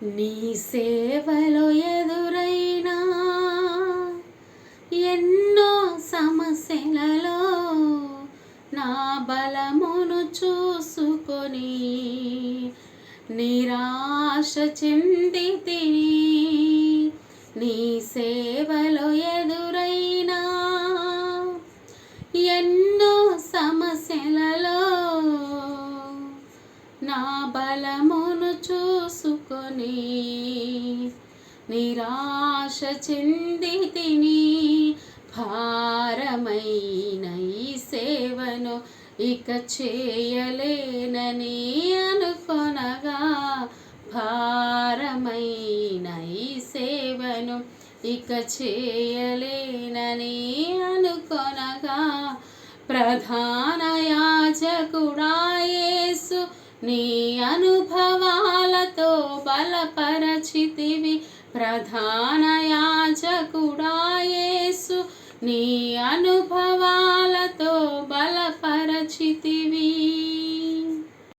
నీ సేవలో ఎదురైనా ఎన్నో సమస్యలలో నా బలమును చూసుకొని నిరాశ చెందితిని. నీ సేవలో ఎదురైనా ఎన్నో సమస్యలలో నా బలమును చూసుకొని నిరాశ చెందితిని. భారమైన ఈ సేవను ఇక చేయలేనని అనుకొనగా, భారమైన ఈ సేవను ఇక చేయలేనని అనుకొనగా, ప్రధాన యాజకుడా యేసు నీ అనుభవాలతో బలపరచితివి. ప్రధాన యాజకుడా యేసు నీ అనుభవాలతో బలపరచితివి.